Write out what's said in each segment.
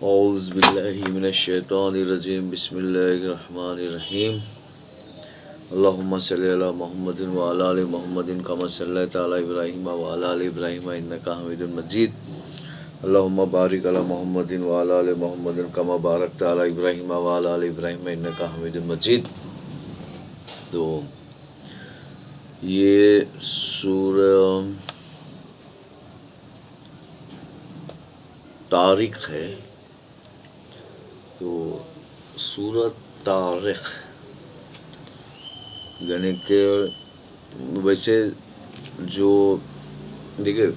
اعوذ باللہ من الشیطان الرجیم بسم اللہ الرحمن الرحیم اللہم صلی علی محمد وعلی آل محمد کما صلیت علی ابراہیم وعلی آل ابراہیم انکا حمید مجید اللہم بارک علی محمد وعلی آل محمد کما بارکت علی ابراہیم وعلی آل ابراہیم انکا حمید مجید۔ تو یہ سورہ طارق ہے۔ تو سورۃ طارق یعنی کہ ویسے جو دیکھیں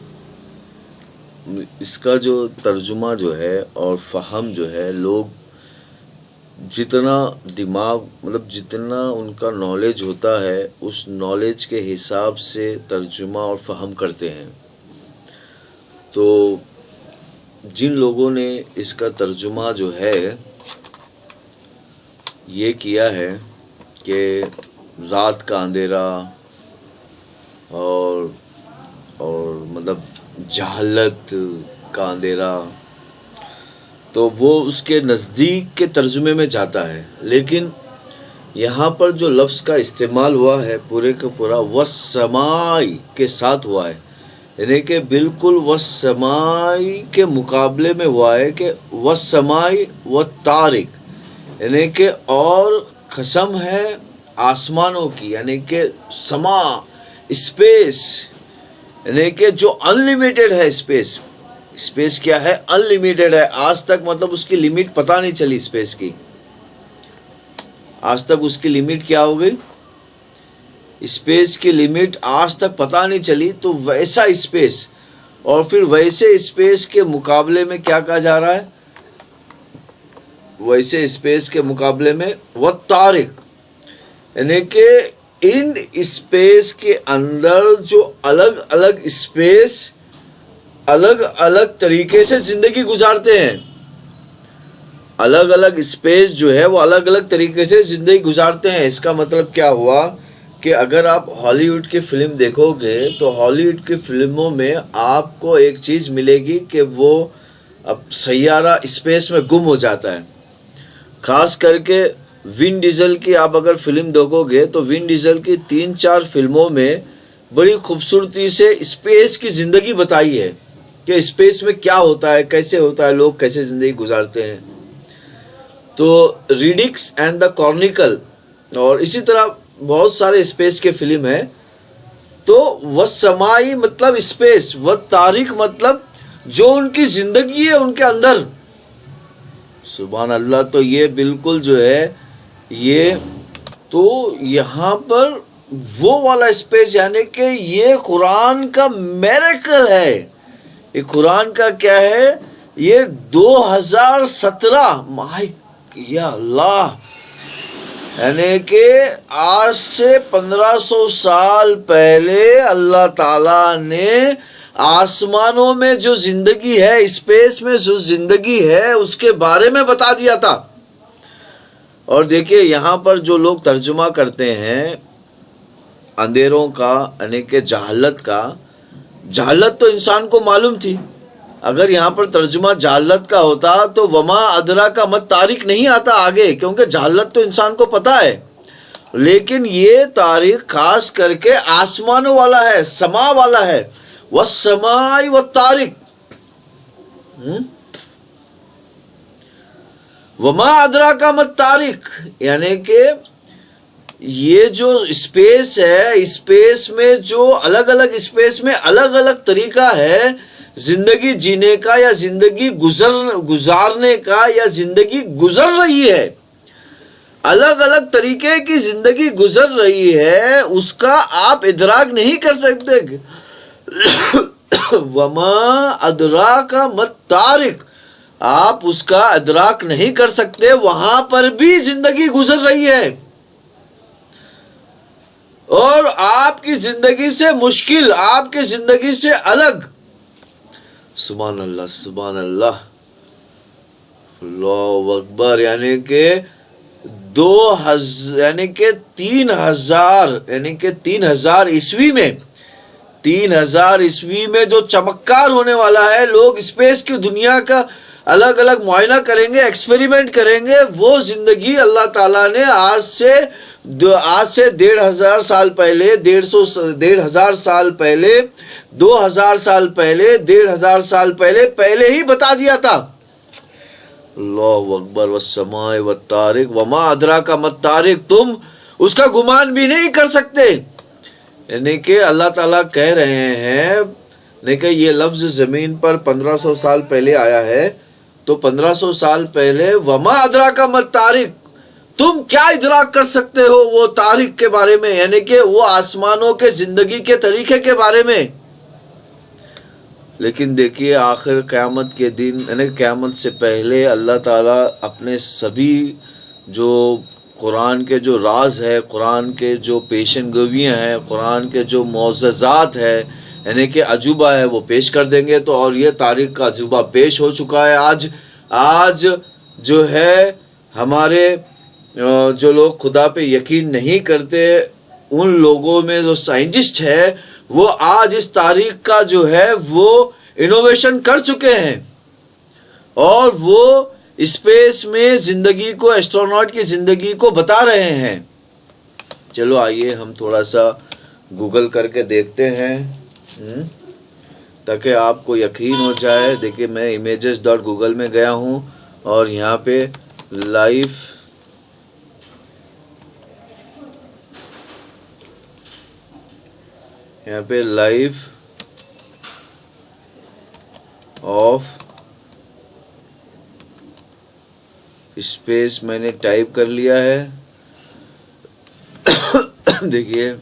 اس کا جو ترجمہ جو ہے اور فہم جو ہے، لوگ جتنا دماغ جتنا ان کا نالج ہوتا ہے اس نالج کے حساب سے ترجمہ اور فہم کرتے ہیں۔ تو جن لوگوں نے اس کا ترجمہ جو ہے یہ کیا ہے کہ رات کا اندھیرا اور جہالت کا اندھیرا، تو وہ اس کے نزدیک کے ترجمے میں جاتا ہے، لیکن یہاں پر جو لفظ کا استعمال ہوا ہے پورے کا پورا وَالسَّمَاءِ کے ساتھ ہوا ہے، یعنی کہ بالکل وَالسَّمَاءِ کے مقابلے میں ہوا ہے کہ وَالسَّمَاءِ وَالطَّارِقِ، یعنی کہ اور قسم ہے آسمانوں کی، یعنی کہ سما اسپیس، یعنی کہ جو انلیمیٹڈ ہے اسپیس کیا ہے؟ انلیمیٹڈ ہے۔ آج تک اس کی لمٹ پتہ نہیں چلی اسپیس کی، آج تک اس کی لمٹ کیا ہو گئی؟ اسپیس کی لمٹ آج تک پتہ نہیں چلی۔ تو ویسا اسپیس اور پھر ویسے اسپیس کے مقابلے میں کیا کہا جا رہا ہے؟ ویسے اسپیس کے مقابلے میں وَالطَّارِقِ، یعنی کہ ان اسپیس کے اندر جو الگ الگ اسپیس الگ الگ طریقے سے زندگی گزارتے ہیں، الگ الگ اسپیس جو ہے وہ الگ الگ طریقے سے زندگی گزارتے ہیں۔ اس کا مطلب کیا ہوا کہ اگر آپ ہالی ووڈ کی فلم دیکھو گے تو ہالی ووڈ کی فلموں میں آپ کو ایک چیز ملے گی کہ وہ اب سیارہ اسپیس میں گم ہو جاتا ہے۔ خاص کر کے ون ڈیزل کی آپ اگر فلم دیکھو گے تو ون ڈیزل کی 3-4 فلموں میں بڑی خوبصورتی سے اسپیس کی زندگی بتائی ہے کہ اسپیس میں کیا ہوتا ہے، کیسے ہوتا ہے، لوگ کیسے زندگی گزارتے ہیں۔ تو ریڈکس اینڈ دا کارنیکل اور اسی طرح بہت سارے اسپیس کے فلم ہیں۔ تو وَالسَّمَاءِ مطلب اسپیس، وَالطَّارِقِ مطلب جو ان کی زندگی ہے ان کے اندر۔ سبحان اللہ۔ تو یہ بالکل جو ہے یہ تو یہاں پر وہ والا اسپیس، یعنی کہ یہ قرآن کا میریکل ہے۔ یہ قرآن کا کیا ہے؟ یہ 2017 یا اللہ، یعنی کہ آج سے 1500 سال پہلے اللہ تعالیٰ نے آسمانوں میں جو زندگی ہے، اسپیس میں جو زندگی ہے اس کے بارے میں بتا دیا تھا۔ اور دیکھیے یہاں پر جو لوگ ترجمہ کرتے ہیں اندھیروں کا، یعنی کہ جہالت کا، جہالت تو انسان کو معلوم تھی۔ اگر یہاں پر ترجمہ جہالت کا ہوتا تو وما ادراک ما طارق نہیں آتا آگے، کیونکہ جہالت تو انسان کو پتا ہے، لیکن یہ طارق خاص کر کے آسمانوں والا ہے، سما والا ہے۔ وَالسَّمَاءِ وَالطَّارِقِ وَمَا أَدْرَاكَ مَا الطَّارِقِ، یعنی کہ یہ جو اسپیس ہے، اسپیس میں جو الگ الگ اسپیس میں الگ الگ طریقہ ہے زندگی جینے کا یا زندگی گزارنے کا، یا زندگی گزر رہی ہے، الگ الگ طریقے کی زندگی گزر رہی ہے، اس کا آپ ادراک نہیں کر سکتے۔ وما ادراک ما الطارق، آپ اس کا ادراک نہیں کر سکتے، وہاں پر بھی زندگی گزر رہی ہے، اور آپ کی زندگی سے مشکل، آپ کی زندگی سے الگ۔ سبحان اللہ، سبحان اللہ، اللہ اکبر۔ یعنی کہ 3000 عیسوی میں 3000 عیسوی میں جو چمکار ہونے والا ہے، لوگ اسپیس کی دنیا کا الگ الگ معائنہ کریں گے، ایکسپیریمنٹ کریں گے، وہ زندگی اللہ تعالیٰ نے آج سے 1,500 سال پہلے، 1,500 سال پہلے، 2,000 سال پہلے، 1,500 سال پہلے ہی بتا دیا تھا۔ اللہ اکبر، والسماء والطارق وما ادراک ما الطارق، تم اس کا گمان بھی نہیں کر سکتے۔ یعنی کہ اللہ تعالیٰ کہہ رہے ہیں کہ یہ لفظ زمین پر 1500 سال پہلے آیا ہے، تو 1500 سال پہلے وما ادراک ما الطارق، تم کیا ادراک کر سکتے ہو وہ طارق کے بارے میں، یعنی کہ وہ آسمانوں کے زندگی کے طریقے کے بارے میں۔ لیکن دیکھیے آخر قیامت کے دن، یعنی قیامت سے پہلے اللہ تعالیٰ اپنے سبھی جو قرآن کے جو راز ہے، قرآن کے جو پیشن گوئیاں ہیں، قرآن کے جو معجزات ہے، یعنی کہ عجوبہ ہے، وہ پیش کر دیں گے۔ تو اور یہ تاریخ کا عجوبہ پیش ہو چکا ہے۔ آج جو ہے ہمارے جو لوگ خدا پہ یقین نہیں کرتے، ان لوگوں میں جو سائنٹسٹ ہے، وہ آج اس تاریخ کا جو ہے وہ انوویشن کر چکے ہیں، اور وہ اسپیس میں زندگی کو، ایسٹروناٹ کی زندگی کو بتا رہے ہیں۔ چلو آئیے ہم تھوڑا سا گوگل کر کے دیکھتے ہیں تاکہ آپ کو یقین ہو جائے۔ دیکھیے میں images.google میں گیا ہوں، اور یہاں پہ لائف آف اسپیس میں نے ٹائپ کر لیا ہے۔ دیکھیے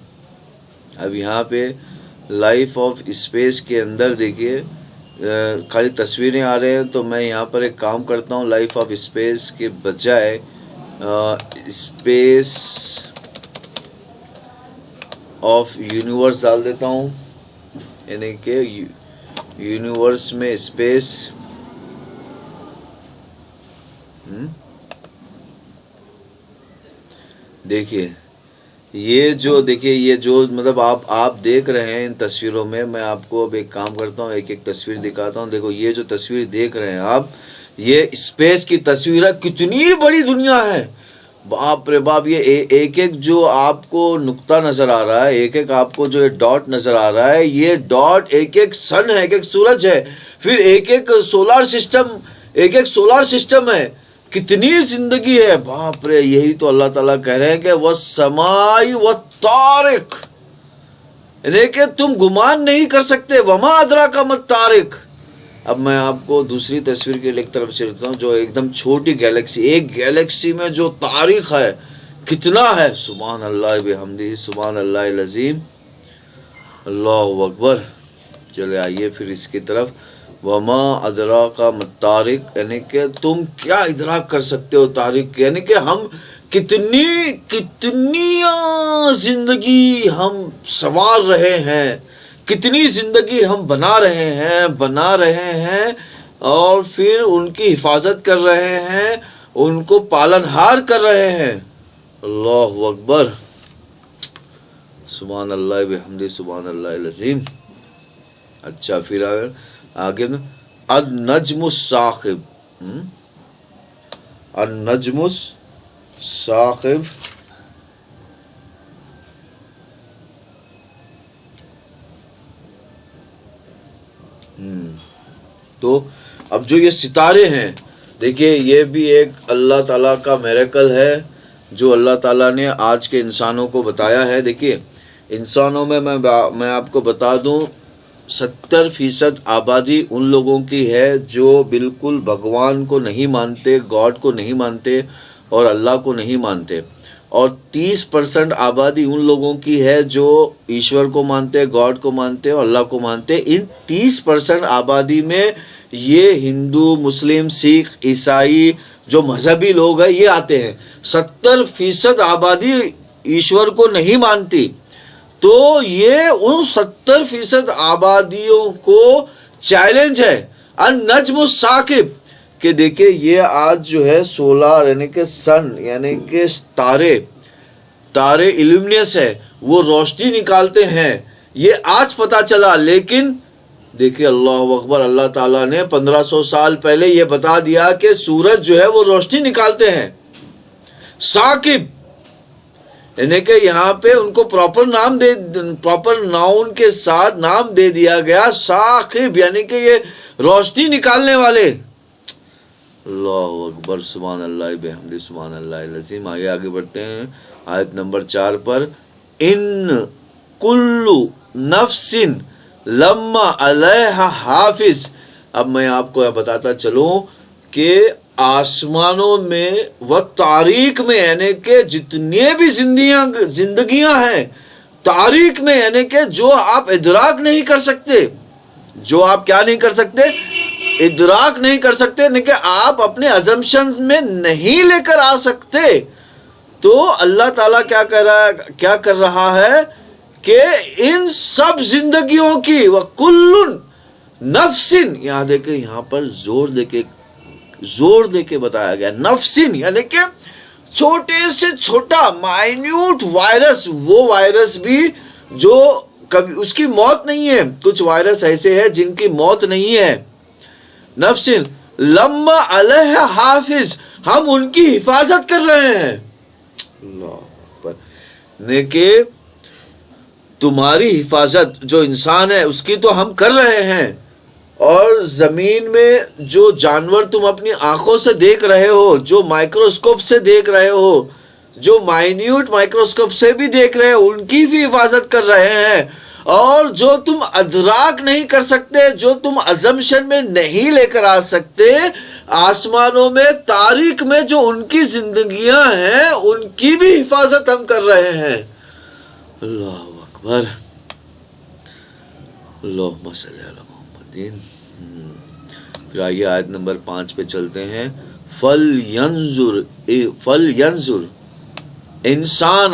اب یہاں پہ لائف آف اسپیس کے اندر دیکھیے خالی تصویریں آ رہے ہیں، تو میں یہاں پر ایک کام کرتا ہوں، لائف آف اسپیس کے بجائے اسپیس آف یونیورس ڈال دیتا ہوں، یعنی کہ یونیورس میں اسپیس۔ دیکھیے یہ جو مطلب آپ دیکھ رہے ہیں ان تصویروں میں، میں آپ کو اب ایک کام کرتا ہوں، ایک ایک تصویر دکھاتا ہوں۔ دیکھو یہ جو تصویر دیکھ رہے ہیں آپ، یہ اسپیس کی تصویر ہے۔ کتنی بڑی دنیا ہے، باپ رے باپ! یہ ایک ایک جو آپ کو نقطہ نظر آ رہا ہے، ایک ایک آپ کو جو ڈاٹ نظر آ رہا ہے، یہ ڈاٹ ایک ایک سن ہے، ایک ایک سورج ہے، پھر ایک ایک سولار سسٹم ہے۔ کتنی زندگی ہے، باپ رے! یہی تو اللہ تعالیٰ کہہ رہے ہیں کہ وَالسَّمَاءِ وَالطَّارِقِ، یعنی کہ تم گمان نہیں کر سکتے۔ وَمَا أَدْرَاكَ مَا الطَّارِقُ۔ اب میں آپ کو دوسری تصویر کے ایک طرف چلتا ہوں، جو ایک دم چھوٹی گیلیکسی، ایک گیلیکسی میں جو تاریخ ہے کتنا ہے، سبحان اللہ بحمدہ، سبحان اللہ العظیم، اللہ اکبر۔ چلے آئیے پھر اس کی طرف۔ وما ادراک ما الطارق، یعنی کہ تم کیا ادراک کر سکتے ہو تاریخ، یعنی کہ ہم کتنی زندگی ہم سنوار رہے ہیں، کتنی زندگی ہم بنا رہے ہیں، اور پھر ان کی حفاظت کر رہے ہیں، ان کو پالن ہار کر رہے ہیں۔ اللہ اکبر، سبحان اللہ بحمدہ، سبحان اللہ العظیم۔ اچھا پھر آگے النجم الثاقب، النجم الثاقب، تو اب جو یہ ستارے ہیں، دیکھیے یہ بھی ایک اللہ تعالیٰ کا میریکل ہے جو اللہ تعالیٰ نے آج کے انسانوں کو بتایا ہے۔ دیکھیے انسانوں میں میں آپ کو بتا دوں 70% آبادی ان لوگوں کی ہے جو بالکل بھگوان کو نہیں مانتے، گاڈ کو نہیں مانتے اور اللہ کو نہیں مانتے، اور 30% آبادی ان لوگوں کی ہے جو ایشور کو مانتے، گاڈ کو مانتے اور اللہ کو مانتے۔ ان 30% آبادی میں یہ ہندو، مسلم، سکھ، عیسائی جو مذہبی لوگ ہیں یہ آتے ہیں۔ 70% آبادی ایشور کو نہیں مانتی، تو یہ ان 70% آبادیوں کو چیلنج ہے النجم الثاقب، کہ دیکھیں یہ آج جو ہے سولار یعنی کہ سن یعنی کہ تارے الومینس ہے، وہ روشنی نکالتے ہیں، یہ آج پتا چلا، لیکن دیکھیے اللہ اکبر، اللہ تعالیٰ نے 1500 سال پہلے یہ بتا دیا کہ سورج جو ہے وہ روشنی نکالتے ہیں. ثاقب، یعنی کہ یہاں پہ ان کو پراپر ناؤن کے ساتھ نام دے دیا گیا، ثاقب، یعنی کہ یہ روشنی نکالنے والے. اللہ اکبر، سبحان اللہ بحمدہ، سبحان اللہ العظیم. آگے بڑھتے ہیں آیت نمبر 4 پر. ان کل نفس لما علیہا حافظ. اب میں آپ کو بتاتا چلوں کہ آسمانوں میں و تاریخ میں، یعنی کہ جتنے بھی زندگیاں ہیں تاریخ میں، یعنی کہ جو آپ ادراک نہیں کر سکتے، جو آپ کیا نہیں کر سکتے، ادراک نہیں کر سکتے، یعنی کہ آپ اپنے ازمپشن میں نہیں لے کر آ سکتے. تو اللہ تعالیٰ کیا کر رہا ہے کہ ان سب زندگیوں کی وَكُلٌّ نَفْسٍ، یہاں دیکھیں، یہاں پر زور دے کے بتایا گیا نفسن، یعنی کہ چھوٹے سے چھوٹا مائنیوٹ وائرس، وہ وائرس بھی جو کبھی اس کی موت نہیں ہے. کچھ وائرس ایسے ہیں جن کی موت نہیں ہے. نفسن لما علیہ حافظ، ہم ان کی حفاظت کر رہے ہیں. اللہ اکبر، یعنی کہ تمہاری حفاظت جو انسان ہے اس کی تو ہم کر رہے ہیں. اور زمین میں جو جانور تم اپنی آنکھوں سے دیکھ رہے ہو، جو مائکروسکوپ سے دیکھ رہے ہو، جو مائنیوٹ مائکروسکوپ سے بھی دیکھ رہے ہو، ان کی بھی حفاظت کر رہے ہیں. اور جو تم ادراک نہیں کر سکتے، جو تم ازمپشن میں نہیں لے کر آ سکتے، آسمانوں میں تاریخ میں جو ان کی زندگیاں ہیں ان کی بھی حفاظت ہم کر رہے ہیں. اللہ اکبر، اللہم صلی علی محمد. پھر آئیے آیت نمبر 5 پہ چلتے ہیں. فَلْيَنْظُرْ انسان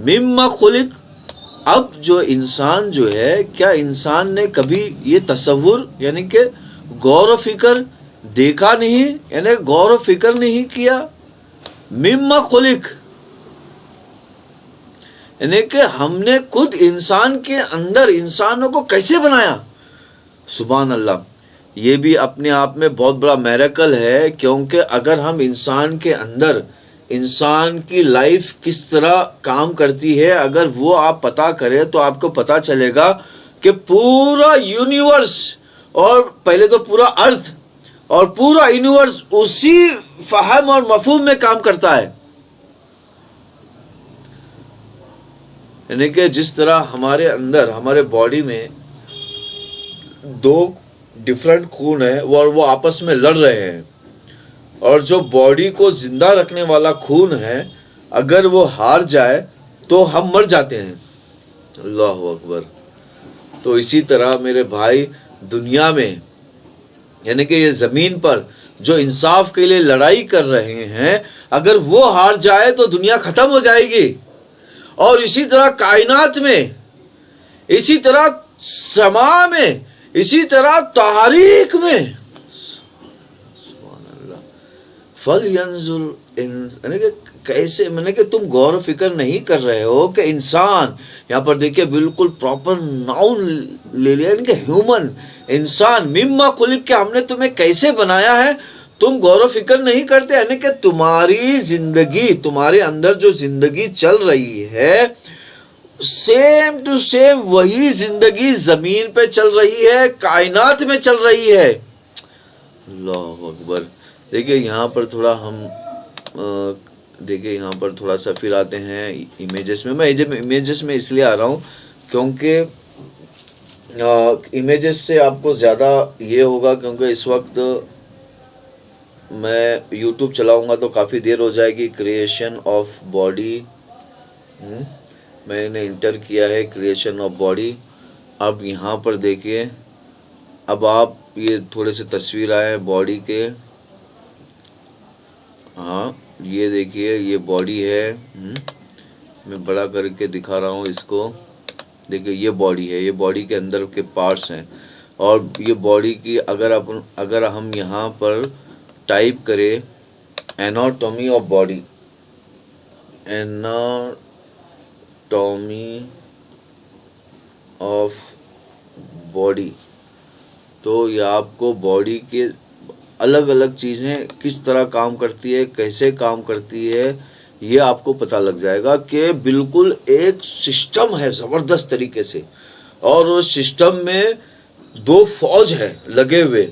مما خلق. اب جو انسان جو ہے، کیا انسان نے کبھی یہ تصور، یعنی کہ غور و فکر دیکھا نہیں، یعنی غور و فکر نہیں کیا. مما خلق، یعنی کہ ہم نے خود انسان کے اندر انسانوں کو کیسے بنایا. سبحان اللہ، یہ بھی اپنے آپ میں بہت بڑا میریکل ہے. کیونکہ اگر ہم انسان کے اندر انسان کی لائف کس طرح کام کرتی ہے، اگر وہ آپ پتا کرے تو آپ کو پتا چلے گا کہ پورا یونیورس، اور پہلے تو پورا ارتھ اور پورا یونیورس اسی فہم اور مفہوم میں کام کرتا ہے. یعنی کہ جس طرح ہمارے اندر، ہمارے باڈی میں دو ڈفرنٹ خون ہے اور وہ آپس میں لڑ رہے ہیں، اور جو باڈی کو زندہ رکھنے والا خون ہے اگر وہ ہار جائے تو ہم مر جاتے ہیں. اللہ اکبر. تو اسی طرح میرے بھائی، دنیا میں، یعنی کہ یہ زمین پر جو انصاف کے لیے لڑائی کر رہے ہیں، اگر وہ ہار جائے تو دنیا ختم ہو جائے گی. اور اسی طرح کائنات میں، اسی طرح سما میں، اسی طرح تاریخ میں. سبحان اللہ. فَلْيَنْظُرْ، یعنی کہ کیسے، میں نے کہ تم غور و فکر نہیں کر رہے ہو کہ انسان، یہاں پر دیکھیں بالکل پراپر ناؤن لے لیا، یعنی کہ ہیومن، انسان. مما خلق، کہ ہم نے تمہیں کیسے بنایا ہے، تم غور و فکر نہیں کرتے. یعنی کہ تمہاری زندگی، تمہارے اندر جو زندگی چل رہی ہے، سیم ٹو سیم وہی زندگی زمین پہ چل رہی ہے، کائنات میں چل رہی ہے. اللہ اکبر. دیکھیں یہاں پر تھوڑا ہم یہاں پر تھوڑا سا پھر آتے ہیں امیجز میں. میں امیجز میں اس لیے آ رہا ہوں کیونکہ امیجز سے آپ کو زیادہ یہ ہوگا، کیونکہ اس وقت میں یوٹیوب چلاؤں گا تو کافی دیر ہو جائے گی. کریشن آف باڈی، میں نے انٹر کیا ہے کریشن آف باڈی. اب یہاں پر دیکھیے، اب آپ یہ تھوڑے سے تصویر آئے باڈی کے. ہاں یہ دیکھیے، یہ باڈی ہے. میں بڑا کر کے دکھا رہا ہوں اس کو. دیکھیے یہ باڈی ہے، یہ باڈی کے اندر کے پارٹس ہیں. اور یہ باڈی کی اگر ہم یہاں پر ٹائپ کرے anatomy of body, anatomy of body, تو یہ آپ کو باڈی کے الگ الگ چیزیں کس طرح کام کرتی ہے، کیسے کام کرتی ہے، یہ آپ کو پتہ لگ جائے گا کہ بالکل ایک سسٹم ہے زبردست طریقے سے، اور اس سسٹم میں دو فوج ہے لگے ہوئے،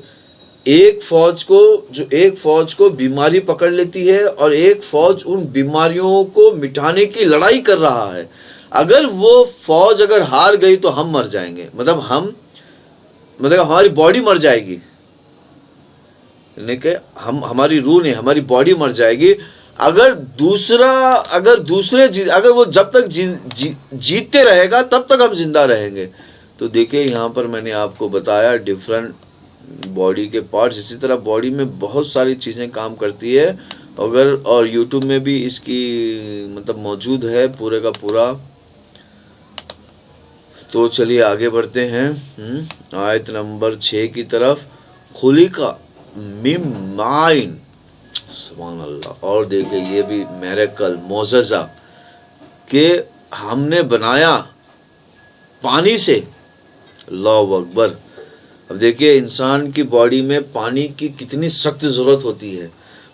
ایک فوج کو بیماری پکڑ لیتی ہے اور ایک فوج ان بیماریوں کو مٹانے کی لڑائی کر رہا ہے۔ اگر وہ فوج اگر ہار گئی تو ہم مر جائیں گے، مطلب ہماری باڈی مر جائے گی، یعنی کہ ہماری روح نہیں، ہماری باڈی مر جائے گی۔ اگر وہ جب تک جیتتے رہے گا تب تک ہم زندہ رہیں گے۔ تو دیکھیں یہاں پر میں نے آپ کو بتایا ڈیفرنٹ باڈی کے پارٹس، اسی طرح باڈی میں بہت ساری چیزیں کام کرتی ہے، اور یوٹیوب میں بھی اس کی مطلب موجود ہے پورے کا پورا۔ تو چلیے آگے بڑھتے ہیں آیت نمبر 6 کی طرف۔ خلق من ماء، سبحان اللہ، اور دیکھیں یہ بھی میریکل، معجزہ، کہ ہم نے بنایا پانی سے، اللہ اکبر۔ اب دیکھیے انسان کی باڈی میں پانی کی کتنی سخت ضرورت ہوتی ہے،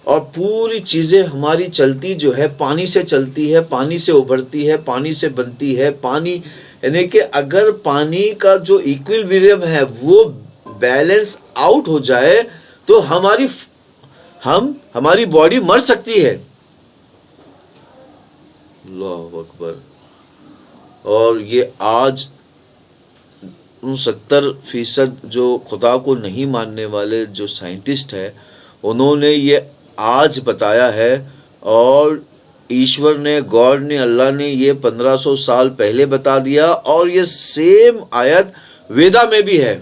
اور پوری چیزیں ہماری چلتی جو ہے پانی سے چلتی ہے، پانی سے ابھرتی ہے، پانی سے بنتی ہے۔ پانی یعنی کہ اگر پانی کا جو ایکویلبریم ہے وہ بیلنس آؤٹ ہو جائے تو ہماری باڈی مر سکتی ہے، اللہ اکبر۔ اور یہ آج 70% جو خدا کو نہیں ماننے والے جو سائنٹسٹ ہیں انہوں نے یہ آج بتایا ہے، اور ایشور نے، گاڈ نے، اللہ نے یہ 1500 سال پہلے بتا دیا، اور یہ سیم آیت ویدا میں بھی ہے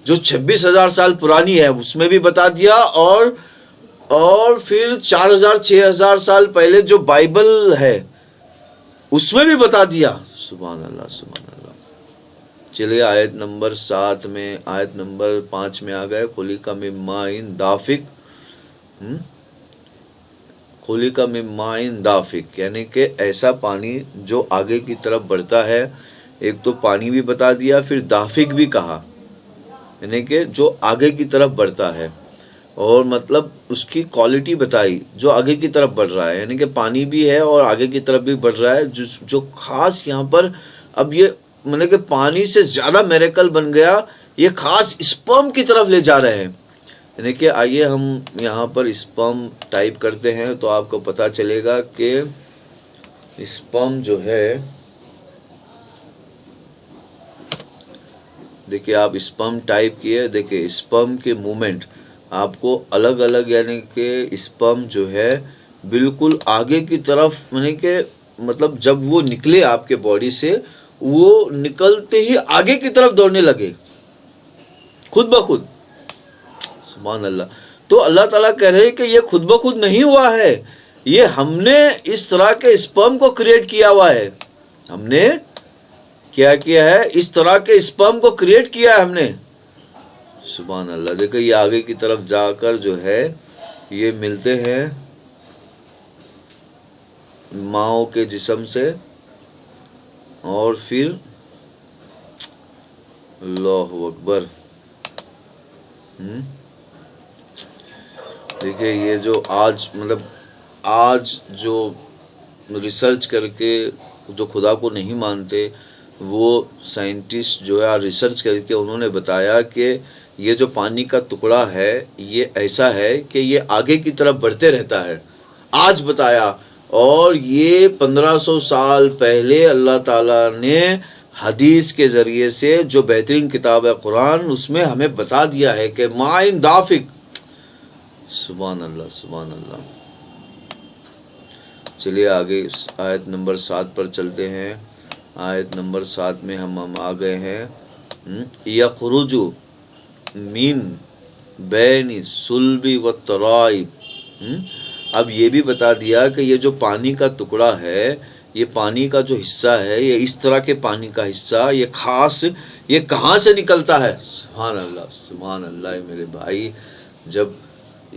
جو 26,000 سال پرانی ہے، اس میں بھی بتا دیا، اور پھر 4,000-6,000 سال پہلے جو بائبل ہے اس میں بھی بتا دیا۔ سبحان اللہ، سبحان اللہ۔ چلیے آیت نمبر 7 میں، آیت نمبر 5 میں آ گئے۔ خلق من ماء دافق، خلق من ماء دافق، یعنی کہ ایسا پانی جو آگے کی طرف بڑھتا ہے۔ ایک تو پانی بھی بتا دیا، پھر دافق بھی کہا، یعنی کہ جو آگے کی طرف بڑھتا ہے، اور مطلب اس کی کوالٹی بتائی جو آگے کی طرف بڑھ رہا ہے، یعنی کہ پانی بھی ہے اور آگے کی طرف بھی بڑھ رہا ہے۔ جو خاص یہاں پر اب یہ مطلب کہ پانی سے زیادہ میریکل بن گیا، یہ خاص اسپرم کی طرف لے جا رہے ہیں۔ یعنی کہ آئیے ہم یہاں پر اسپرم ٹائپ کرتے ہیں تو آپ کو پتہ چلے گا کہ اسپرم جو ہے، دیکھیے آپ اسپرم ٹائپ کیے، دیکھیے اسپرم کے مومنٹ آپ کو الگ الگ، یعنی کہ اسپرم جو ہے بالکل آگے کی طرف، یعنی کہ مطلب جب وہ نکلے آپ کے باڈی سے، وہ نکلتے ہی آگے کی طرف دوڑنے لگے خود بخود، سبحان اللہ۔ تو اللہ تعالیٰ کہہ رہے کہ یہ خود بخود نہیں ہوا ہے، یہ ہم نے اس طرح کے اسپرم کو کریٹ کیا ہوا ہے۔ ہم نے کیا کیا ہے؟ اس طرح کے اسپرم کو کریٹ کیا ہے ہم نے، سبحان اللہ۔ دیکھیں یہ آگے کی طرف جا کر جو ہے یہ ملتے ہیں ماؤں کے جسم سے، اور پھر اللہ اکبر، دیکھیں یہ جو آج جو ریسرچ کر کے جو خدا کو نہیں مانتے وہ سائنٹسٹ جو ہے ریسرچ کر کے انہوں نے بتایا کہ یہ جو پانی کا ٹکڑا ہے یہ ایسا ہے کہ یہ آگے کی طرف بڑھتے رہتا ہے، آج بتایا۔ اور یہ 1500 سال پہلے اللہ تعالیٰ نے حدیث کے ذریعے سے جو بہترین کتاب ہے قرآن، اس میں ہمیں بتا دیا ہے کہ ماء دافق، سبحان اللہ، سبحان اللہ۔ چلیے آگے آیت نمبر 7 پر چلتے ہیں۔ آیت نمبر 7 میں ہم آ گئے ہیں، یخرج من بین الصلب والترائب۔ اب یہ بھی بتا دیا کہ یہ جو پانی کا ٹکڑا ہے، یہ پانی کا جو حصہ ہے، یہ اس طرح کے پانی کا حصہ، یہ خاص، یہ کہاں سے نکلتا ہے؟ سبحان اللہ، سبحان اللہ میرے بھائی۔ جب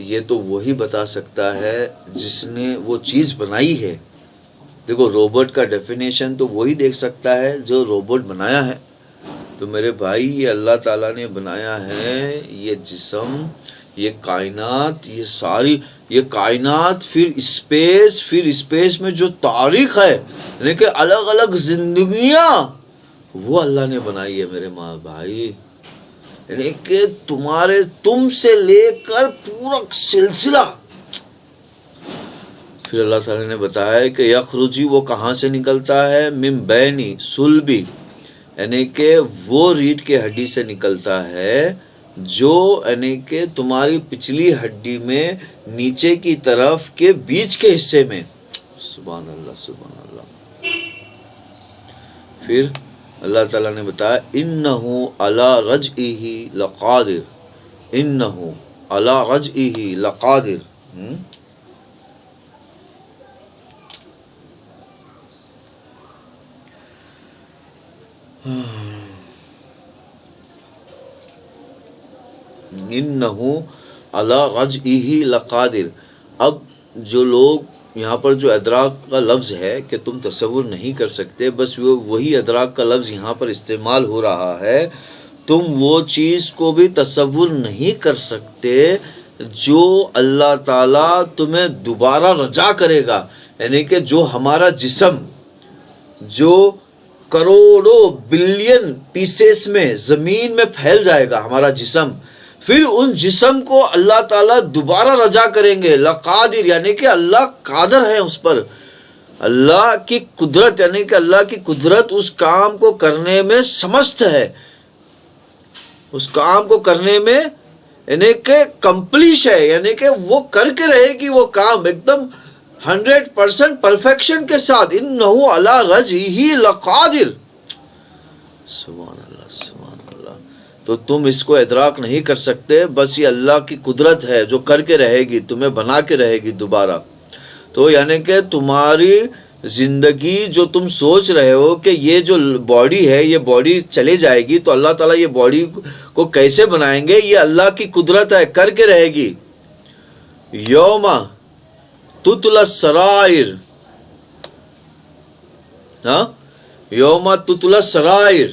یہ تو وہی بتا سکتا ہے جس نے وہ چیز بنائی ہے۔ دیکھو روبوٹ کا ڈیفینیشن تو وہی دیکھ سکتا ہے جو روبوٹ بنایا ہے۔ تو میرے بھائی یہ اللہ تعالیٰ نے بنایا ہے یہ جسم، یہ کائنات، یہ ساری یہ کائنات، پھر اسپیس میں جو تاریخ ہے یعنی کہ الگ الگ زندگیاں، وہ اللہ نے بنائی ہے میرے ماں بھائی. یعنی کہ تم سے لے کر پورا سلسلہ. پھر اللہ تعالیٰ نے بتایا کہ یخرجی وہ کہاں سے نکلتا ہے، من بینی سلبی، یعنی کہ وہ ریڑھ کے ہڈی سے نکلتا ہے جو یعنی کہ تمہاری پچھلی ہڈی میں نیچے کی طرف کے بیچ کے حصے میں. سبحان اللہ سبحان اللہ. پھر اللہ تعالیٰ نے بتایا انہو علی رجعہ لقادر، انہو علی رجعہ لقادر. انہو علی رجعہ لقادر. اب جو لوگ یہاں پر جو ادراک کا لفظ ہے کہ تم تصور نہیں کر سکتے، بس وہی ادراک کا لفظ یہاں پر استعمال ہو رہا ہے. تم وہ چیز کو بھی تصور نہیں کر سکتے جو اللہ تعالیٰ تمہیں دوبارہ رجع کرے گا. یعنی کہ جو ہمارا جسم جو کروڑوں بلین پیسز میں زمین میں پھیل جائے گا ہمارا جسم، پھر ان جسم کو اللہ تعالیٰ دوبارہ رجع کریں گے. لقادر یعنی کہ اللہ قادر ہے اس پر. اللہ کی قدرت یعنی کہ اللہ کی قدرت اس کام کو کرنے میں سمست ہے، اس کام کو کرنے میں یعنی کہ کمپلیش ہے، یعنی کہ وہ کر کے رہے گی وہ کام ایک دم 100% پرفیکشن کے ساتھ. انہو علی رجعہ لقادر. سبحان اللہ سبحان اللہ. تو تم اس کو ادراک نہیں کر سکتے، بس یہ اللہ کی قدرت ہے جو کر کے رہے گی، تمہیں بنا کے رہے گی دوبارہ. تو یعنی کہ تمہاری زندگی جو تم سوچ رہے ہو کہ یہ جو باڈی ہے یہ باڈی چلے جائے گی، تو اللہ تعالیٰ یہ باڈی کو کیسے بنائیں گے؟ یہ اللہ کی قدرت ہے، کر کے رہے گی. یوم تطلی السرائر، یوم تطلی السرائر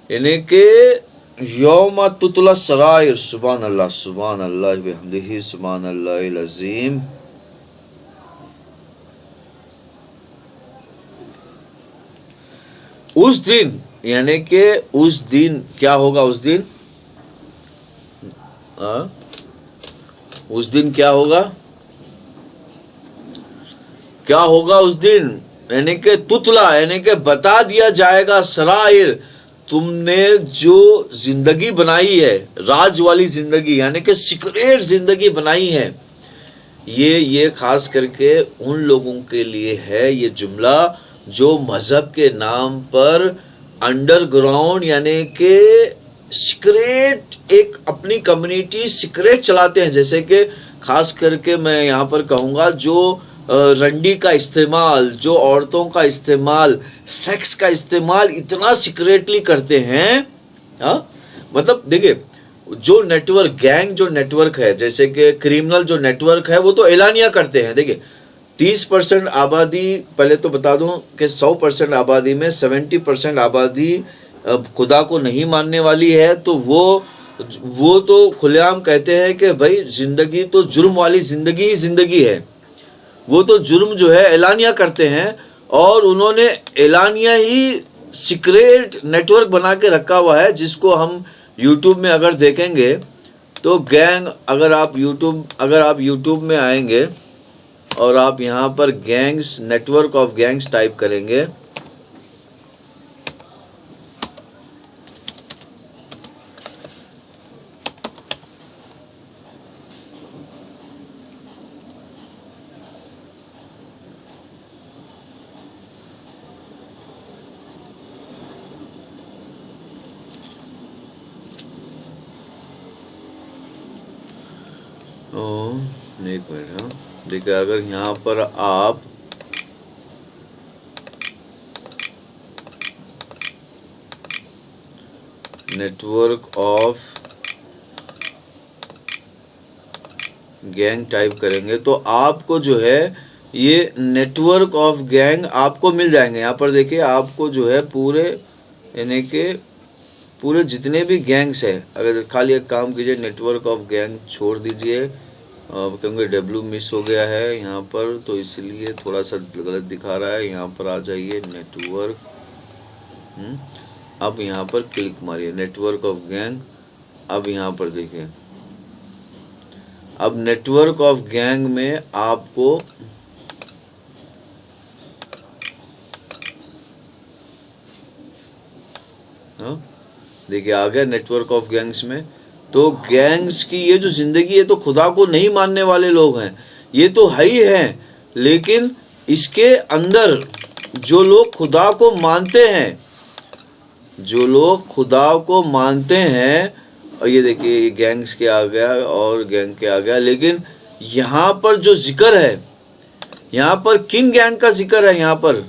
یعنی کہ یوم تطلی السرائر. سبحان اللہ سبحان اللہ بحمدہ سبحان اللہ العظیم. اس دن یعنی کہ اس دن کیا ہوگا؟ اس دن کیا ہوگا؟ کیا ہوگا اس دن؟ یعنی کہ تطلا یعنی کہ بتا دیا جائے گا. سرائر تم نے جو زندگی بنائی ہے، راز والی زندگی یعنی کہ سیکریٹ زندگی بنائی ہے، یہ خاص کر کے ان لوگوں کے لیے ہے یہ جملہ جو مذہب کے نام پر انڈر گراؤنڈ یعنی کہ سیکریٹ ایک اپنی کمیونٹی سیکریٹ چلاتے ہیں. جیسے کہ خاص کر کے میں یہاں پر کہوں گا جو رنڈی کا استعمال، جو عورتوں کا استعمال، سیکس کا استعمال اتنا سیکریٹلی کرتے ہیں. مطلب دیکھیں جو نیٹ ورک گینگ جو نیٹ ورک ہے، جیسے کہ کریمنل جو نیٹ ورک ہے وہ تو اعلانیہ کرتے ہیں. دیکھیں 30% آبادی، پہلے تو بتا دوں کہ 100% آبادی میں 70% آبادی خدا کو نہیں ماننے والی ہے. تو وہ تو کھلے عام کہتے ہیں کہ بھائی زندگی تو جرم والی زندگی ہی زندگی ہے. وہ تو جرم جو ہے اعلانیہ کرتے ہیں، اور انہوں نے اعلانیہ ہی سیکریٹ نیٹ ورک بنا کے رکھا ہوا ہے، جس کو ہم یوٹیوب میں اگر دیکھیں گے تو گینگ، اگر آپ یوٹیوب میں آئیں گے اور آپ یہاں پر gangs, network of gangs type کریں گے ایک منٹ دیکھیں، اگر یہاں پر آپ network of gang type کریں گے تو آپ کو جو ہے یہ نیٹ ورک آف گینگ آپ کو مل جائیں گے. یہاں پر دیکھیں آپ کو جو ہے پورے یعنی کہ پورے جتنے بھی گینگس ہیں، اگر خالی ایک کام کیجئے، نیٹ ورک آف گینگ چھوڑ دیجئے، کیونکہ ڈبلو مس ہو گیا ہے یہاں پر، تو اس لیے تھوڑا سا غلط دکھا رہا ہے. یہاں پر آ جائیے نیٹ ورک، اب یہاں پر کلک ماریے نیٹ ورک آف گینگ. اب یہاں پر دیکھیں، اب نیٹ ورک آف گینگ میں آپ کو دیکھیں آ گیا نیٹ ورک آف گینگز میں. تو گینگز کی یہ جو زندگی ہے تو خدا کو نہیں ماننے والے لوگ ہیں، یہ تو ہے ہی ہیں، لیکن اس کے اندر جو لوگ خدا کو مانتے ہیں، جو لوگ خدا کو مانتے ہیں، اور یہ دیکھیے یہ گینگز کے آ گیا اور گینگ کے آ گیا، لیکن یہاں پر جو ذکر ہے، یہاں پر کن گینگ کا ذکر ہے یہاں پر،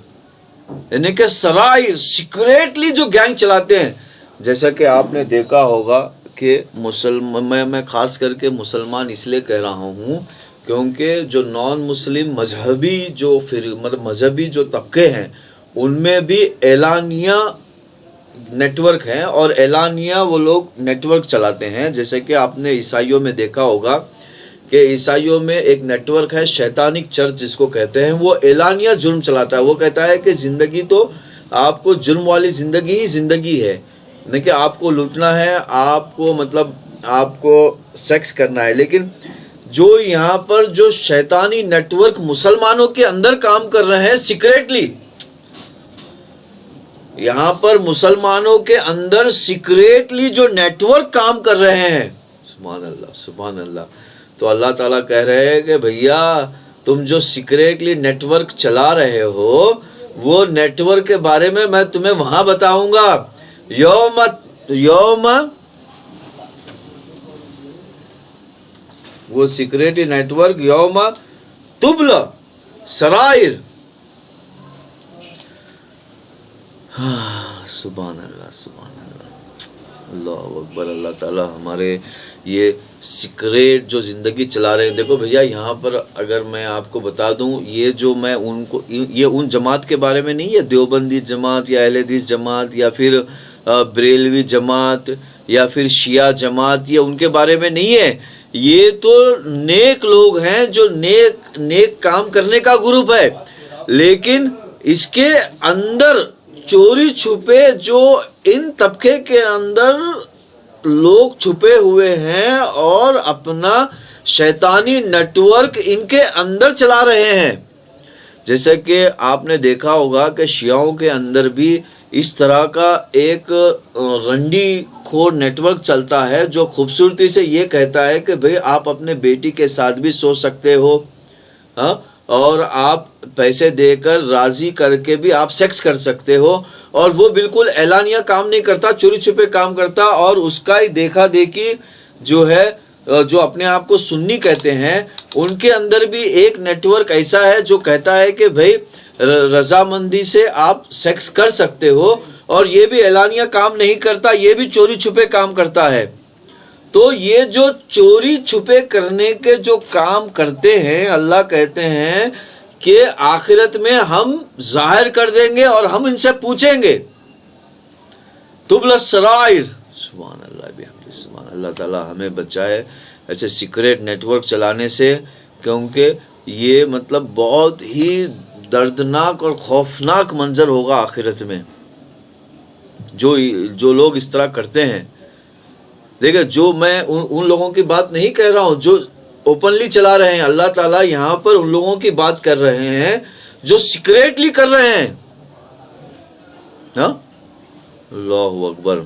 یعنی کہ سرائر سیکریٹلی جو گینگ چلاتے ہیں. جیسا کہ آپ نے دیکھا ہوگا کہ میں خاص کر کے مسلمان اس لیے کہہ رہا ہوں کیونکہ جو نان مسلم مذہبی جو مذہبی جو طبقے ہیں ان میں بھی اعلانیہ نیٹ ورک ہیں، اور اعلانیہ وہ لوگ نیٹ ورک چلاتے ہیں. جیسے کہ آپ نے عیسائیوں میں دیکھا ہوگا کہ عیسائیوں میں ایک نیٹ ورک ہے شیطانک چرچ جس کو کہتے ہیں، وہ اعلانیہ جرم چلاتا ہے. وہ کہتا ہے کہ زندگی تو آپ کو جرم والی زندگی ہی زندگی ہے، نہیں کہ آپ کو لوٹنا ہے، آپ کو آپ کو سیکس کرنا ہے. لیکن جو یہاں پر جو شیطانی نیٹ ورک مسلمانوں کے اندر کام کر رہے ہیں سیکریٹلی، یہاں پر مسلمانوں کے اندر سیکریٹلی جو نیٹ ورک کام کر رہے ہیں، سبحان اللہ سبحان اللہ. تو اللہ تعالیٰ کہہ رہے ہیں کہ بھیا تم جو سیکریٹلی نیٹ ورک چلا رہے ہو، وہ نیٹ ورک کے بارے میں تمہیں وہاں بتاؤں گا. یوم وہ سیکریٹلی نیٹ ورک یوم تبلا سرائر. سبحان اللہ سبحان اللہ، اللہ اکبر. اللہ تعالیٰ ہمارے یہ سیکریٹ جو زندگی چلا رہے ہیں. دیکھو بھیا یہاں پر اگر میں آپ کو بتا دوں، یہ جو میں یہ ان جماعت کے بارے میں نہیں ہے، دیوبندی جماعت یا اہل حدیث جماعت یا پھر بریلوی جماعت یا پھر شیعہ جماعت، یہ ان کے بارے میں نہیں ہے. یہ تو نیک لوگ ہیں جو نیک کام کرنے کا گروپ ہے، لیکن اس کے اندر چوری چھپے جو ان طبقے کے اندر لوگ چھپے ہوئے ہیں اور اپنا شیطانی نیٹ ورک ان کے اندر چلا رہے ہیں. جیسے کہ آپ نے دیکھا ہوگا کہ شیعوں کے اندر بھی اس طرح کا ایک رنڈی خور نیٹ ورک چلتا ہے جو خوبصورتی سے یہ کہتا ہے کہ بھئی آپ اپنے بیٹی کے ساتھ بھی سو سکتے ہو، اور آپ پیسے دے کر راضی کر کے بھی آپ سیکس کر سکتے ہو. اور وہ بالکل اعلانیہ کام نہیں کرتا، چوری چھپے کام کرتا، اور اس کا ہی دیکھا دیکھی جو ہے، جو اپنے آپ کو سنی کہتے ہیں، ان کے اندر بھی ایک نیٹ ورک ایسا ہے جو کہتا ہے کہ بھئی رضامندی سے آپ سیکس کر سکتے ہو، اور یہ بھی اعلانیہ کام نہیں کرتا، یہ بھی چوری چھپے کام کرتا ہے. تو یہ جو چوری چھپے کرنے کے جو کام کرتے ہیں، اللہ کہتے ہیں کہ آخرت میں ہم ظاہر کر دیں گے اور ہم ان سے پوچھیں گے. تبل السرائر. سبحان اللہ بحمدہ. سبحان اللہ تعالیٰ ہمیں بچائے ایسے سیکریٹ نیٹ ورک چلانے سے، کیونکہ یہ بہت ہی دردناک اور خوفناک منظر ہوگا آخرت میں جو لوگ اس طرح کرتے ہیں. دیکھیں جو میں ان لوگوں کی بات نہیں کہہ رہا ہوں جو اوپنلی چلا رہے ہیں، اللہ تعالیٰ یہاں پر ان لوگوں کی بات کر رہے ہیں جو سیکریٹلی کر رہے ہیں. اللہ اکبر.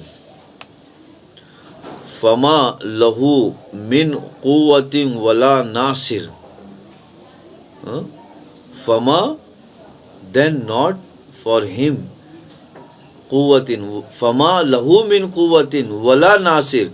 فما لہو من قوت ولا ناصر. فما then not for him قوتن فما لہو من قوتن ولا ناصر.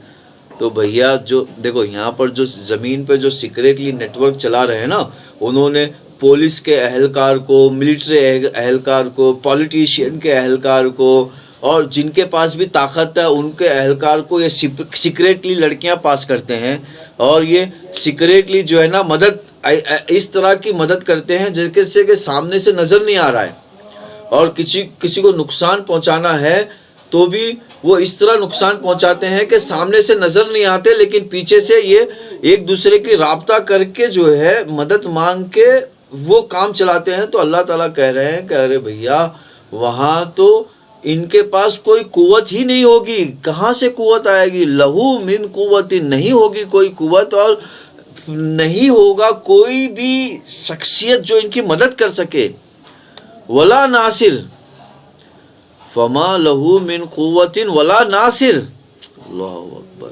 تو بھیا جو دیکھو یہاں پر جو زمین پہ جو سیکریٹلی نیٹ ورک چلا رہے ہیں نا، انہوں نے پولیس کے اہلکار کو، ملٹری اہلکار کو، پولیٹیشین کے اہلکار کو، اور جن کے پاس بھی طاقت ہے ان کے اہلکار کو یہ سیکریٹلی لڑکیاں پاس کرتے ہیں، اور یہ سیکریٹلی جو ہے نا مدد اس طرح کی مدد کرتے ہیں جیسے کہ سامنے سے نظر نہیں آ رہا ہے، اور کسی کو نقصان پہنچانا ہے تو بھی وہ اس طرح نقصان پہنچاتے ہیں کہ سامنے سے نظر نہیں آتے، لیکن پیچھے سے یہ ایک دوسرے کی رابطہ کر کے جو ہے مدد مانگ کے وہ کام چلاتے ہیں۔ تو اللہ تعالیٰ کہہ رہے ہیں کہ ارے بھیا وہاں تو ان کے پاس کوئی قوت ہی نہیں ہوگی، کہاں سے قوت آئے گی؟ لہو من قوت، نہیں ہوگی کوئی قوت، اور نہیں ہوگا کوئی بھی شخصیت جو ان کی مدد کر سکے۔ ولا ناصر، فما لہو من قوت ولا ناصر، اللہ اکبر۔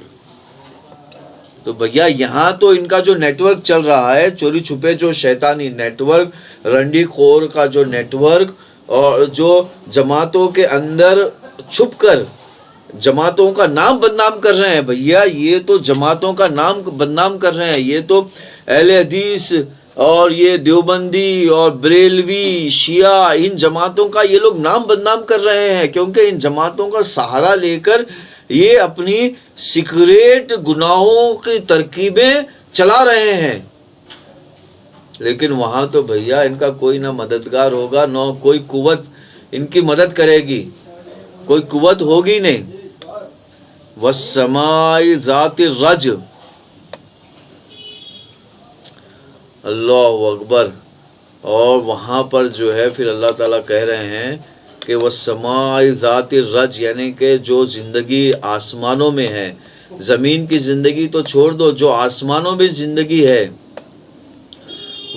تو بھیا یہاں تو ان کا جو نیٹ ورک چل رہا ہے، چوری چھپے جو شیطانی نیٹ ورک، رنڈی خور کا جو نیٹ ورک، اور جو جماعتوں کے اندر چھپ کر جماعتوں کا نام بدنام کر رہے ہیں، بھیا یہ تو جماعتوں کا نام بدنام کر رہے ہیں، یہ تو اہل حدیث اور یہ دیوبندی اور بریلوی شیعہ، ان جماعتوں کا یہ لوگ نام بدنام کر رہے ہیں، کیونکہ ان جماعتوں کا سہارا لے کر یہ اپنی سیکریٹ گناہوں کی ترکیبیں چلا رہے ہیں۔ لیکن وہاں تو بھیا ان کا کوئی نہ مددگار ہوگا، نہ کوئی قوت ان کی مدد کرے گی، کوئی قوت ہوگی نہیں۔ والسماء ذات الرج، اللہ اکبر۔ اور وہاں پر جو ہے پھر اللہ تعالیٰ کہہ رہے ہیں کہ والسماء ذات الرج، یعنی کہ جو زندگی آسمانوں میں ہے، زمین کی زندگی تو چھوڑ دو، جو آسمانوں میں زندگی ہے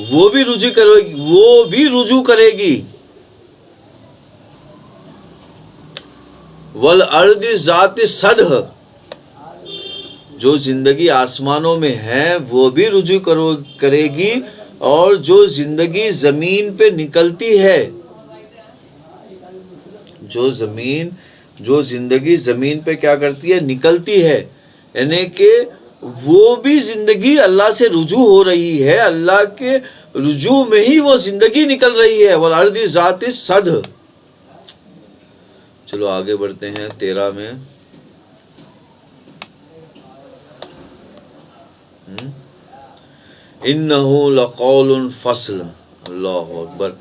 وہ بھی رجوع کرے گی۔ والارض ذات الصدع، جو زندگی آسمانوں میں ہے وہ بھی رجوع کرے گی، اور جو زندگی زمین پہ نکلتی ہے، جو زندگی زمین پہ کیا کرتی ہے؟ نکلتی ہے، یعنی کہ وہ بھی زندگی اللہ سے رجوع ہو رہی ہے، اللہ کے رجوع میں ہی وہ زندگی نکل رہی ہے۔ والارض ذات الصدع۔ چلو آگے بڑھتے ہیں 13 میں۔ انہ لقول فصل، اللہ اکبر۔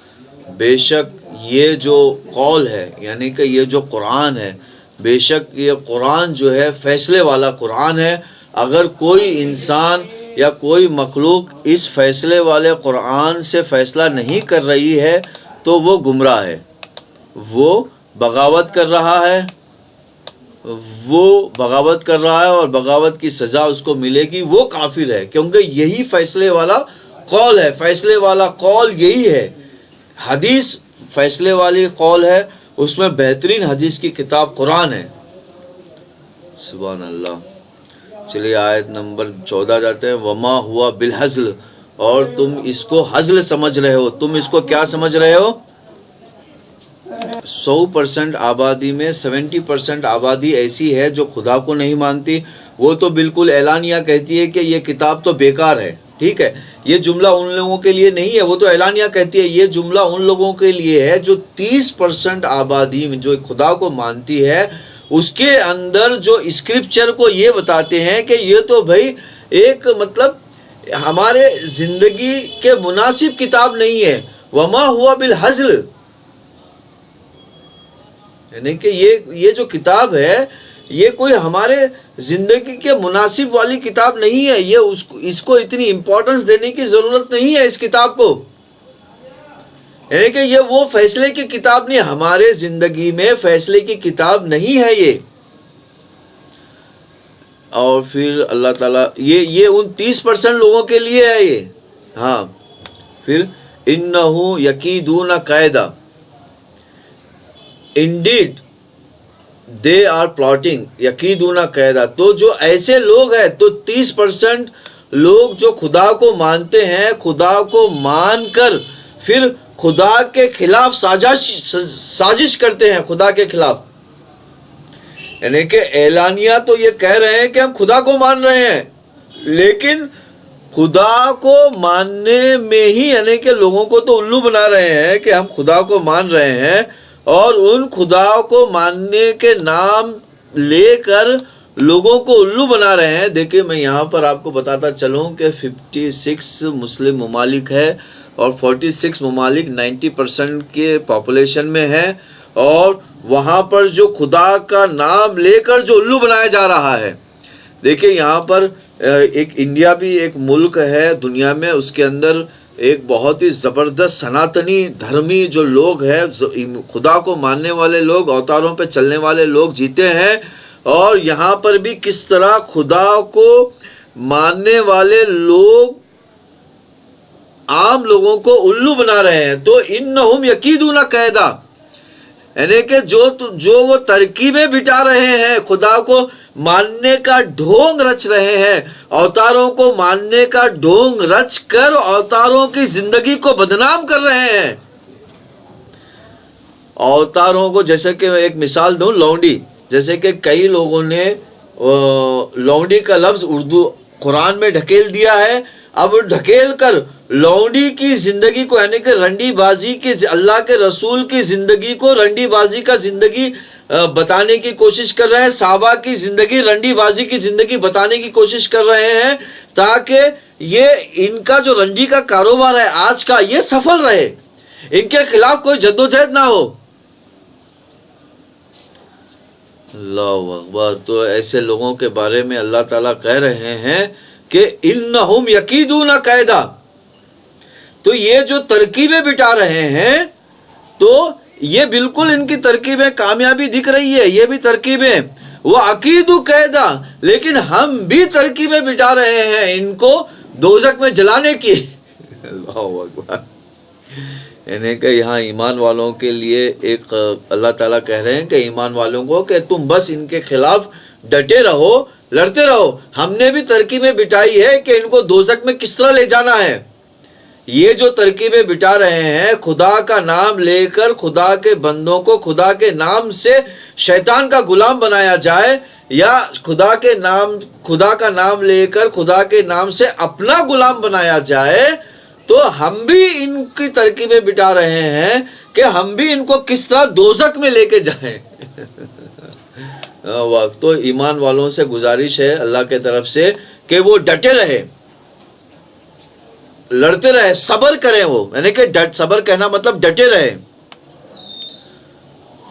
بے شک یہ جو قول ہے، یعنی کہ یہ جو قرآن ہے، بے شک یہ قرآن جو ہے فیصلے والا قرآن ہے۔ اگر کوئی انسان یا کوئی مخلوق اس فیصلے والے قرآن سے فیصلہ نہیں کر رہی ہے تو وہ گمراہ ہے، وہ بغاوت کر رہا ہے، اور بغاوت کی سزا اس کو ملے گی، وہ کافر ہے، کیونکہ یہی فیصلے والا قول ہے، فیصلے والا قول یہی ہے۔ حدیث فیصلے والی قول ہے، اس میں بہترین حدیث کی کتاب قرآن ہے۔ سبحان اللہ۔ چلیے آیت نمبر 14 جاتے ہیں۔ وما ہوا بالحزل، اور تم اس کو حزل سمجھ رہے ہو، تم اس کو کیا سمجھ رہے ہو؟ 100% آبادی میں 70% آبادی ایسی ہے جو خدا کو نہیں مانتی، وہ تو بالکل اعلانیہ کہتی ہے کہ یہ کتاب تو بیکار ہے، ٹھیک ہے۔ یہ جملہ ان لوگوں کے لیے نہیں ہے، وہ تو اعلانیہ کہتی ہے، یہ جملہ ان لوگوں کے لیے ہے جو 30% آبادی میں جو خدا کو مانتی ہے، اس کے اندر جو اسکرپچر کو یہ بتاتے ہیں کہ یہ تو بھائی ایک مطلب ہمارے زندگی کے مناسب کتاب نہیں ہے۔ وما ہوا بالحزل، یعنی کہ یہ جو کتاب ہے یہ کوئی ہمارے زندگی کے مناسب والی کتاب نہیں ہے، یہ اس کو اتنی امپورٹنس دینے کی ضرورت نہیں ہے اس کتاب کو، یعنی کہ یہ وہ فیصلے کی کتاب نہیں، ہمارے زندگی میں فیصلے کی کتاب نہیں ہے یہ۔ اور پھر اللہ تعالیٰ یہ ان 30% لوگوں کے لیے ہے یہ، ہاں۔ پھر انہو یکیدون کیدا، indeed they are plotting یکیدون کیدا، تو جو ایسے لوگ ہیں، تو 30% لوگ جو خدا کو مانتے ہیں، خدا کو مان کر پھر خدا کے خلاف سازش کرتے ہیں، خدا کے خلاف، یعنی کہ اعلانیہ تو یہ کہہ رہے ہیں کہ ہم خدا کو مان رہے ہیں، لیکن خدا کو ماننے میں ہی یعنی کہ لوگوں کو تو الو بنا رہے ہیں کہ ہم خدا کو مان رہے ہیں، اور ان خدا کو ماننے کے نام لے کر لوگوں کو الو بنا رہے ہیں۔ دیکھیں میں یہاں پر آپ کو بتاتا چلوں کہ 56 مسلم ممالک ہے، اور 46 ممالک 90% کے پاپولیشن میں ہیں، اور وہاں پر جو خدا کا نام لے کر جو الو بنایا جا رہا ہے. دیکھیں یہاں پر ایک انڈیا بھی ایک ملک ہے دنیا میں، اس کے اندر ایک بہت ہی زبردست سناتنی دھرمی جو لوگ ہیں، خدا کو ماننے والے لوگ، اوتاروں پہ چلنے والے لوگ جیتے ہیں. اور یہاں پر بھی کس طرح خدا کو ماننے والے لوگ عام لوگوں کو الو بنا رہے ہیں. تو انہم یکیدون کیدا، یعنی کہ جو وہ ترکیبیں بٹا رہے ہیں، خدا کو ماننے کا ڈھونگ رچ رہے ہیں، اوتاروں کو ماننے کا ڈھونگ رچ کر اوتاروں کی زندگی کو بدنام کر رہے ہیں. اوتاروں کو، جیسے کہ ایک مثال دوں، لونڈی، جیسے کہ کئی لوگوں نے لونڈی کا لفظ اردو قرآن میں ڈھکیل دیا ہے. اب ڈھکیل کر لونڈی کی زندگی کو، یعنی کہ رنڈی بازی کی، اللہ کے رسول کی زندگی کو رنڈی بازی کا زندگی بتانے کی کوشش کر رہے ہیں. صحابہ کی زندگی رنڈی بازی کی زندگی بتانے کی کوشش کر رہے ہیں، تاکہ یہ ان کا جو رنڈی کا کاروبار ہے آج کا، یہ سفل رہے، ان کے خلاف کوئی جدوجہد نہ ہو. اللہ اکبر. تو ایسے لوگوں کے بارے میں اللہ تعالیٰ کہہ رہے ہیں کہ انہم یکیدون کیدا. تو یہ جو ترکیبیں بٹا رہے ہیں، تو یہ بالکل ان کی ترکیبیں کامیابی دکھ رہی ہے. یہ بھی ترکیبیں وہ عقیدو قیدا، لیکن ہم بھی ترکیبیں بٹا رہے ہیں ان کو دوزخ میں جلانے کی. اللہ اکبر. یعنی کہ یہاں ایمان والوں کے لیے ایک اللہ تعالیٰ کہہ رہے ہیں کہ ایمان والوں کو کہ تم بس ان کے خلاف ڈٹے رہو، لڑتے رہو. ہم نے بھی ترکیبیں بٹائی ہے کہ ان کو دوزخ میں کس طرح لے جانا ہے. یہ جو ترکیبیں بٹا رہے ہیں، خدا کا نام لے کر خدا کے بندوں کو خدا کے نام سے شیطان کا غلام بنایا جائے، یا خدا کا نام لے کر خدا کے نام سے اپنا غلام بنایا جائے. تو ہم بھی ان کی ترکیبیں بٹا رہے ہیں کہ ہم بھی ان کو کس طرح دوزخ میں لے کے جائیں. تو ایمان والوں سے گزارش ہے اللہ کے طرف سے کہ وہ ڈٹے رہے، لڑتے رہے، صبر کریں. وہ یعنی کہ صبر کہنا مطلب ڈٹے رہے.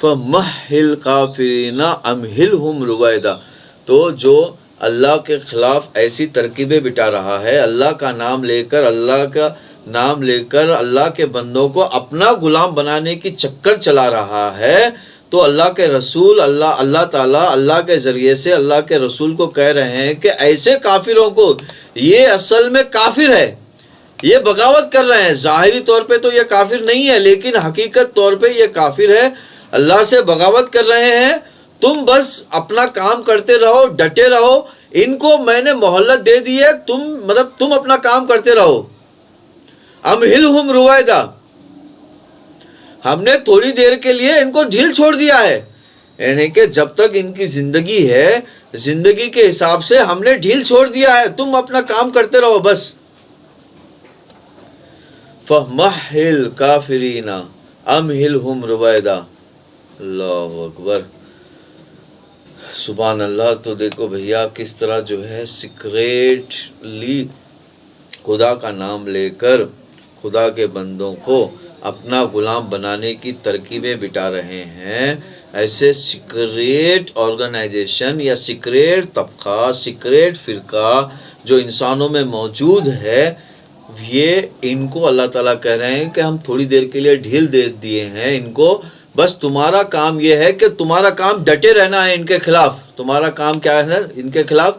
فَمَحِّلْ كَافِرِينَ أَمْهِلْهُمْ رُوَيْدًا. تو جو اللہ کے خلاف ایسی ترکیبیں بٹا رہا ہے، اللہ کا نام لے کر اللہ کے بندوں کو اپنا غلام بنانے کی چکر چلا رہا ہے، تو اللہ کے رسول اللہ تعالیٰ اللہ کے ذریعے سے اللہ کے رسول کو کہہ رہے ہیں کہ ایسے کافروں کو، یہ اصل میں کافر ہے، یہ بغاوت کر رہے ہیں. ظاہری طور پہ تو یہ کافر نہیں ہے، لیکن حقیقت طور پہ یہ کافر ہے، اللہ سے بغاوت کر رہے ہیں. تم بس اپنا کام کرتے رہو، ڈٹے رہو. ان کو میں نے مہلت دے دی ہے، تم اپنا کام کرتے رہو. امہلہم رویدا، ہم نے تھوڑی دیر کے لیے ان کو ڈھیل چھوڑ دیا ہے. یعنی کہ جب تک ان کی زندگی ہے، زندگی کے حساب سے ہم نے ڈھیل چھوڑ دیا ہے، تم اپنا کام کرتے رہو بس. فَمَحِّلْ كَافِرِينَ أَمْهِلْهُمْ رُوَيْدًا. اللہ اکبر. سبحان اللہ. تو دیکھو بھیا کس طرح جو ہے سیکریٹلی خدا کا نام لے کر خدا کے بندوں کو اپنا غلام بنانے کی ترکیبیں بٹا رہے ہیں. ایسے سیکریٹ آرگنائزیشن یا سیکریٹ طبقہ، سیکریٹ فرقہ جو انسانوں میں موجود ہے، یہ ان کو اللہ تعالیٰ کہہ رہے ہیں کہ ہم تھوڑی دیر کے لیے ڈھیل دے دیے ہیں ان کو. بس تمہارا کام یہ ہے کہ تمہارا کام ڈٹے رہنا ہے ان کے خلاف. تمہارا کام کیا ہے ان کے خلاف؟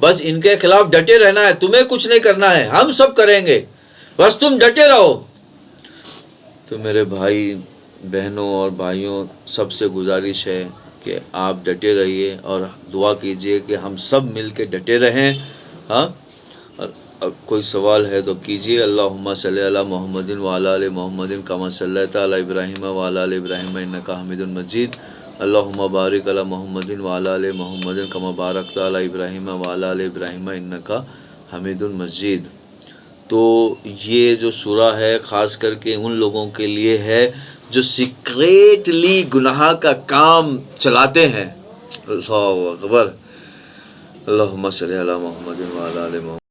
بس ان کے خلاف ڈٹے رہنا ہے. تمہیں کچھ نہیں کرنا ہے، ہم سب کریں گے، بس تم ڈٹے رہو. تو میرے بھائی بہنوں اور بھائیوں سب سے گزارش ہے کہ آپ ڈٹے رہیے اور دعا کیجئے کہ ہم سب مل کے ڈٹے رہیں. ہاں، اور کوئی سوال ہے تو کیجئے. اللہم صلی علی محمد وعلی آل محمد کما صلیت علی ابراہیم وعلی آل ابراہیم انک حمید مجید. اللہم بارک علی محمد وعلی آل محمد کما بارکت علی ابراہیم وعلی آل ابراہیم انک حمید مجید. تو یہ جو سورہ ہے خاص کر کے ان لوگوں کے لیے ہے جو سیکریٹلی گناہ کا کام چلاتے ہیں. اللہ اکبر. اللہم صلی علی محمد وعلی آل محمد.